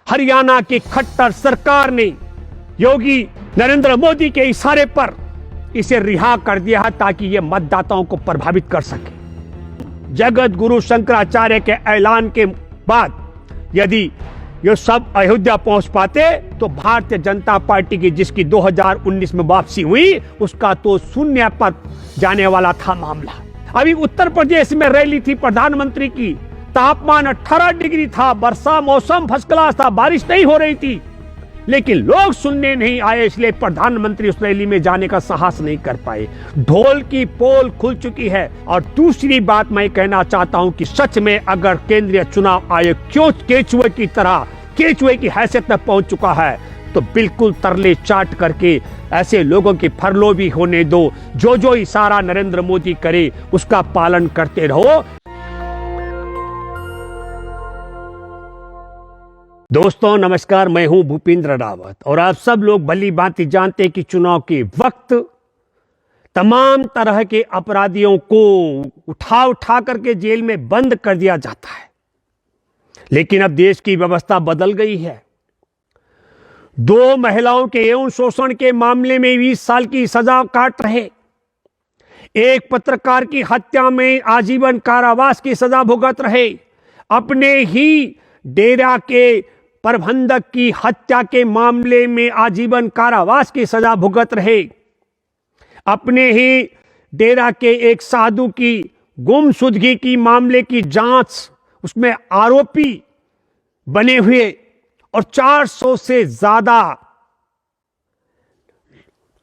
हरियाणा की खट्टर सरकार ने योगी नरेंद्र मोदी के इशारे पर इसे रिहा कर दिया है ताकि यह मतदाताओं को प्रभावित कर सके। जगत गुरु शंकराचार्य के ऐलान के बाद यदि ये सब अयोध्या पहुंच पाते तो भारतीय जनता पार्टी की जिसकी 2019 में वापसी हुई उसका तो शून्य पर जाने वाला था मामला। अभी उत्तर प्रदेश में रैली थी प्रधानमंत्री की, तापमान 18 डिग्री था, वर्षा मौसम फर्स्ट क्लास था, बारिश नहीं हो रही थी, लेकिन लोग सुनने नहीं आए, इसलिए प्रधानमंत्री उस रैली में जाने का साहस नहीं कर पाए। ढोल की पोल खुल चुकी है। और दूसरी बात मैं कहना चाहता हूं कि सच में अगर केंद्रीय चुनाव आयोग क्यों केचुए की तरह केचुए की हैसियत में पहुंच चुका है तो बिल्कुल तरले चाट करके ऐसे लोगों की फरलो भी होने दो। जो इशारा नरेंद्र मोदी करे उसका पालन करते रहो। दोस्तों नमस्कार, मैं हूं भूपेंद्र रावत और आप सब लोग भली भांति जानते हैं कि चुनाव के वक्त तमाम तरह के अपराधियों को उठा करके जेल में बंद कर दिया जाता है। लेकिन अब देश की व्यवस्था बदल गई है। 2 महिलाओं के यौन शोषण के मामले में 20 साल की सजा काट रहे, एक पत्रकार की हत्या में आजीवन कारावास की सजा भुगत रहे, अपने ही डेरा के प्रबंधक की हत्या के मामले में आजीवन कारावास की सजा भुगत रहे, अपने ही डेरा के एक साधु की गुमशुदगी की मामले की जांच उसमें आरोपी बने हुए और 400 से ज्यादा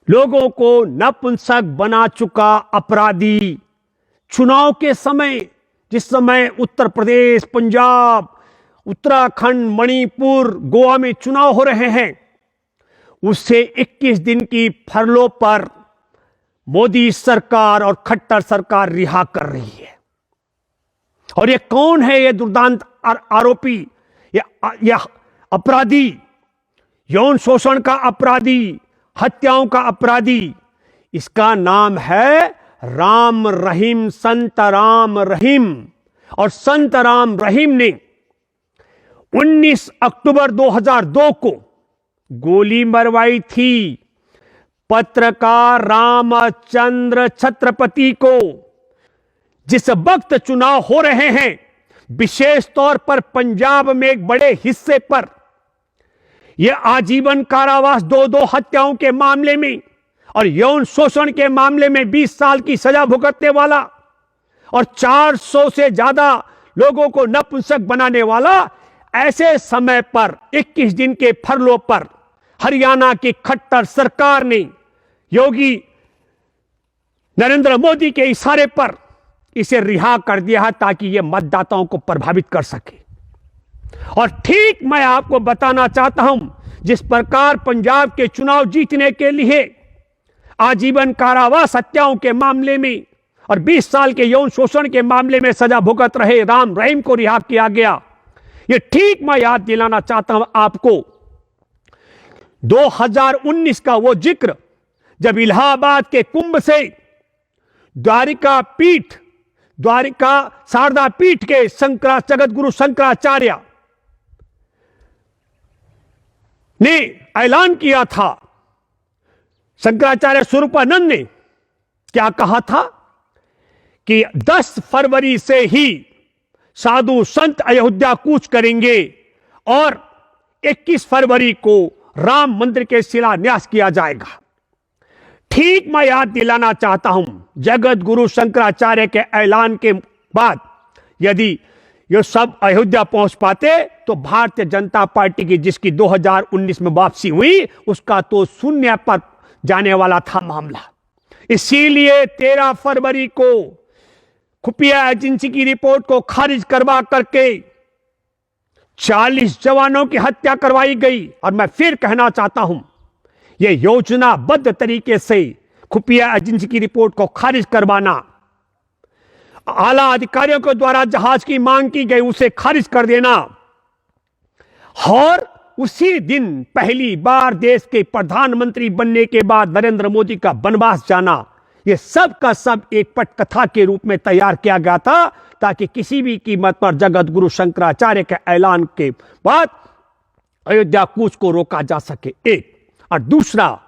लोगों को नपुंसक बना चुका अपराधी चुनाव के समय, जिस समय उत्तर प्रदेश, पंजाब, उत्तराखंड, मणिपुर, गोवा में चुनाव हो रहे हैं, उससे 21 दिन की फरलो पर मोदी सरकार और खट्टर सरकार रिहा कर रही है। और ये कौन है? ये दुर्दांत आरोपी, या अपराधी, यौन शोषण का अपराधी, हत्याओं का अपराधी। इसका नाम है राम रहीम, संत राम रहीम। और संत राम रहीम ने 19 अक्टूबर 2002 को गोली मरवाई थी पत्रकार रामचंद्र छत्रपति को। जिस वक्त चुनाव हो रहे हैं, विशेष तौर पर पंजाब में एक बड़े हिस्से पर यह आजीवन कारावास 2 हत्याओं के मामले में और यौन शोषण के मामले में 20 साल की सजा भुगतने वाला और 400 से ज्यादा लोगों को नपुंसक बनाने वाला, ऐसे समय पर 21 दिन के फरलो पर हरियाणा की खट्टर सरकार ने योगी नरेंद्र मोदी के इशारे पर इसे रिहा कर दिया है ताकि यह मतदाताओं को प्रभावित कर सके। और ठीक मैं आपको बताना चाहता हूं, जिस प्रकार पंजाब के चुनाव जीतने के लिए आजीवन कारावास हत्याओं के मामले में और 20 साल के यौन शोषण के मामले में सजा भुगत रहे राम रहीम को रिहा किया गया, यह ठीक मैं याद दिलाना चाहता हूं आपको 2019 का वो जिक्र जब इलाहाबाद के कुंभ से द्वारिका शारदा पीठ के जगत गुरु शंकराचार्य ने ऐलान किया था। शंकराचार्य स्वरूपानंद ने क्या कहा था कि 10 फरवरी से ही साधु संत अयोध्या कूच करेंगे और 21 फरवरी को राम मंदिर के शिलान्यास किया जाएगा। ठीक मैं याद दिलाना चाहता हूं, जगत गुरु शंकराचार्य के ऐलान के बाद यदि ये सब अयोध्या पहुंच पाते तो भारतीय जनता पार्टी की जिसकी 2019 में वापसी हुई उसका तो शून्य पर जाने वाला था मामला। इसीलिए 13 फरवरी को खुफिया एजेंसी की रिपोर्ट को खारिज करवा करके 40 जवानों की हत्या करवाई गई। और मैं फिर कहना चाहता हूं, यह योजनाबद्ध तरीके से खुफिया एजेंसी की रिपोर्ट को खारिज करवाना, आला अधिकारियों के द्वारा जहाज की मांग की गई उसे खारिज कर देना और उसी दिन पहली बार देश के प्रधानमंत्री बनने के बाद नरेंद्र मोदी का वनवास जाना, यह सब का सब एक पटकथा के रूप में तैयार किया गया था ताकि किसी भी कीमत पर जगत गुरु शंकराचार्य के ऐलान के बाद अयोध्या कूच को रोका जा सके, एक, और दूसरा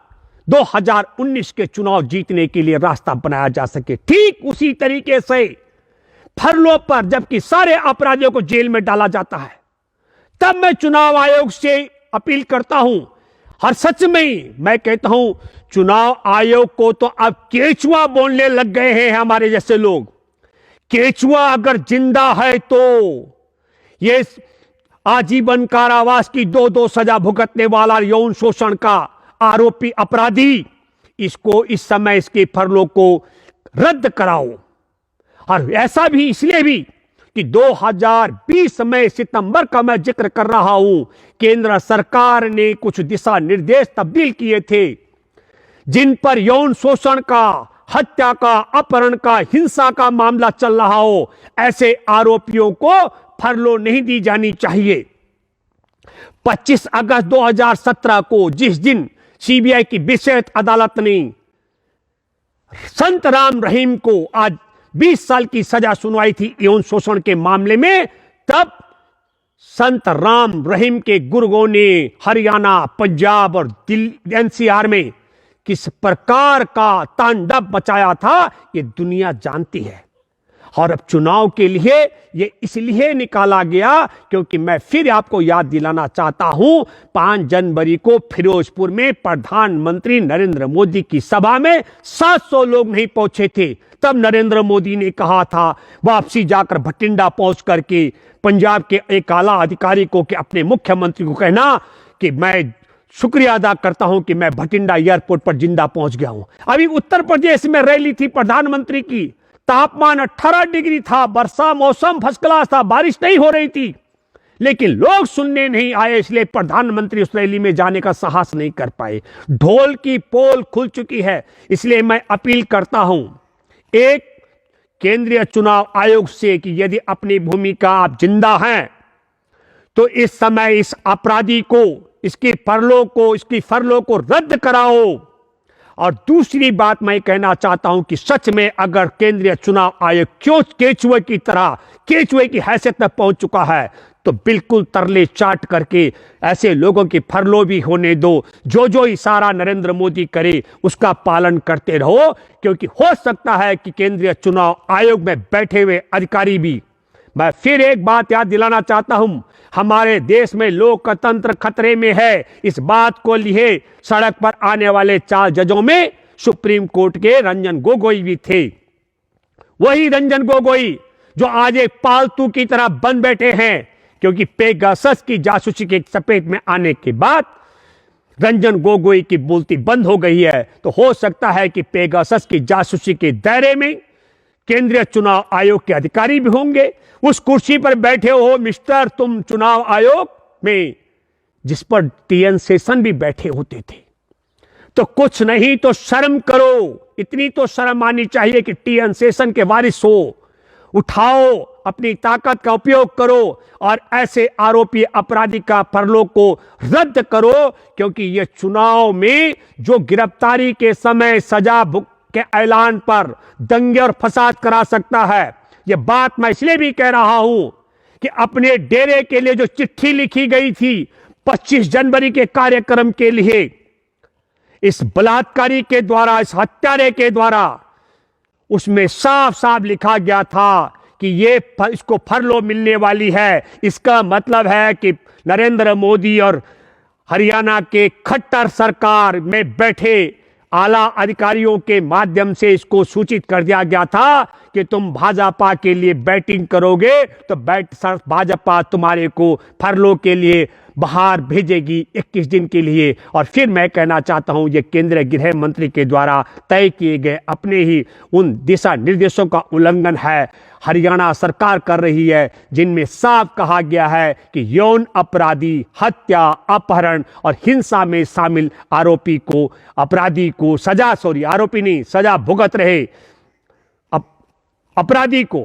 2019 के चुनाव जीतने के लिए रास्ता बनाया जा सके। ठीक उसी तरीके से फरलों पर जबकि सारे अपराधियों को जेल में डाला जाता है, तब मैं चुनाव आयोग से अपील करता हूं, और सच में मैं कहता हूं चुनाव आयोग को तो अब केचुआ बोलने लग गए हैं हमारे जैसे लोग। केचुआ अगर जिंदा है तो ये आजीवन कारावास की 2-2 सजा भुगतने वाला यौन शोषण का आरोपी अपराधी, इसको इस समय इसके फरलों को रद्द कराओ। और ऐसा भी इसलिए भी कि 2020 में सितंबर का मैं जिक्र कर रहा हूं, केंद्र सरकार ने कुछ दिशा निर्देश तब्दील किए थे, जिन पर यौन शोषण का, हत्या का, अपहरण का, हिंसा का मामला चल रहा हो, ऐसे आरोपियों को फरलो नहीं दी जानी चाहिए। 25 अगस्त 2017 को जिस दिन सीबीआई की विशेष अदालत ने संत राम रहीम को आज 20 साल की सजा सुनवाई थी यौन शोषण के मामले में, तब संत राम रहीम के गुर्गों ने हरियाणा, पंजाब और दिल्ली एनसीआर में किस प्रकार का तांडव मचाया था ये दुनिया जानती है। और अब चुनाव के लिए ये इसलिए निकाला गया क्योंकि मैं फिर आपको याद दिलाना चाहता हूं, 5 जनवरी को फिरोजपुर में प्रधानमंत्री नरेंद्र मोदी की सभा में 700 लोग नहीं पहुंचे थे। तब नरेंद्र मोदी ने कहा था वापसी जाकर भटिंडा पहुंच करके पंजाब के एक आला अधिकारी को कि अपने मुख्यमंत्री को कहना कि मैं शुक्रिया अदा करता हूं कि मैं भटिंडा एयरपोर्ट पर जिंदा पहुंच गया हूं। अभी उत्तर प्रदेश में रैली थी प्रधानमंत्री की, तापमान 18 डिग्री था, वर्षा मौसम फर्स्ट क्लास था, बारिश नहीं हो रही थी, लेकिन लोग सुनने नहीं आए, इसलिए प्रधानमंत्री उस रैली में जाने का साहस नहीं कर पाए। ढोल की पोल खुल चुकी है, इसलिए मैं अपील करता हूं एक केंद्रीय चुनाव आयोग से कि यदि अपनी भूमिका आप जिंदा हैं तो इस समय इस अपराधी को, इसकी फरलों को रद्द कराओ। और दूसरी बात मैं कहना चाहता हूं कि सच में अगर केंद्रीय चुनाव आयोग क्यों केचुए की तरह, केचुए की हैसियत में पहुंच चुका है, तो बिल्कुल तरले चाट करके ऐसे लोगों की फरलो भी होने दो। जो जो इशारा नरेंद्र मोदी करे उसका पालन करते रहो, क्योंकि हो सकता है कि केंद्रीय चुनाव आयोग में बैठे हुए अधिकारी भी, मैं फिर एक बात याद दिलाना चाहता हूं, हमारे देश में लोकतंत्र खतरे में है। इस बात को लिए सड़क पर आने वाले 4 जजों में सुप्रीम कोर्ट के रंजन गोगोई भी थे। वही रंजन गोगोई जो आज एक पालतू की तरह बन बैठे हैं, क्योंकि पेगासस की जासूसी के चपेट में आने के बाद रंजन गोगोई की बोलती बंद हो गई है। तो हो सकता है कि पेगासस की जासूसी के दायरे में केंद्रीय चुनाव आयोग के अधिकारी भी होंगे। उस कुर्सी पर बैठे हो मिस्टर तुम चुनाव आयोग में, जिस पर टीएन शेषन भी बैठे होते थे। तो कुछ नहीं तो शर्म करो, इतनी तो शर्म आनी चाहिए कि टीएन शेषन के वारिस हो। उठाओ, अपनी ताकत का उपयोग करो और ऐसे आरोपी अपराधी का फरलों को रद्द करो, क्योंकि यह चुनाव में जो गिरफ्तारी के समय सजा के ऐलान पर दंगे और फसाद करा सकता है। यह बात मैं इसलिए भी कह रहा हूं कि अपने डेरे के लिए जो चिट्ठी लिखी गई थी 25 जनवरी के कार्यक्रम के लिए, इस बलात्कारी के द्वारा, इस हत्यारे के द्वारा, उसमें साफ साफ लिखा गया था कि इसको फरलो मिलने वाली है। इसका मतलब है कि नरेंद्र मोदी और हरियाणा के खट्टर सरकार में बैठे आला अधिकारियों के माध्यम से इसको सूचित कर दिया गया था कि तुम भाजपा के लिए बैटिंग करोगे तो भाजपा तुम्हारे को फरलो के लिए बाहर भेजेगी 21 दिन के लिए। और फिर मैं कहना चाहता हूं यह केंद्रीय गृह मंत्री के द्वारा तय किए गए अपने ही उन दिशा निर्देशों का उल्लंघन है, हरियाणा सरकार कर रही है, जिनमें साफ कहा गया है कि यौन अपराधी, हत्या, अपहरण और हिंसा में शामिल आरोपी को, अपराधी को आरोपी नहीं, सजा भुगत रहे अपराधी को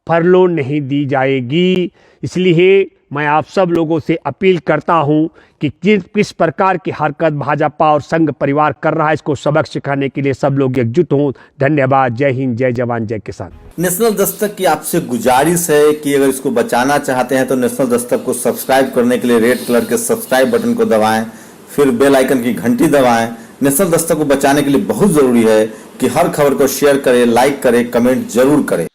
फरलो नहीं दी जाएगी। इसलिए मैं आप सब लोगों से अपील करता हूं कि किस प्रकार की हरकत भाजपा और संघ परिवार कर रहा है, इसको सबक सिखाने के लिए सब लोग एकजुट हों। धन्यवाद। जय हिंद, जय जवान, जय किसान। नेशनल दस्तक की आपसे गुजारिश है कि अगर इसको बचाना चाहते हैं तो नेशनल दस्तक को सब्सक्राइब करने के लिए रेड कलर के सब्सक्राइब बटन को दबाएं, फिर बेल आइकन की घंटी दबाएं। नेशनल दस्तक को बचाने के लिए बहुत जरूरी है कि हर खबर को शेयर करें, लाइक करें, कमेंट जरूर करें।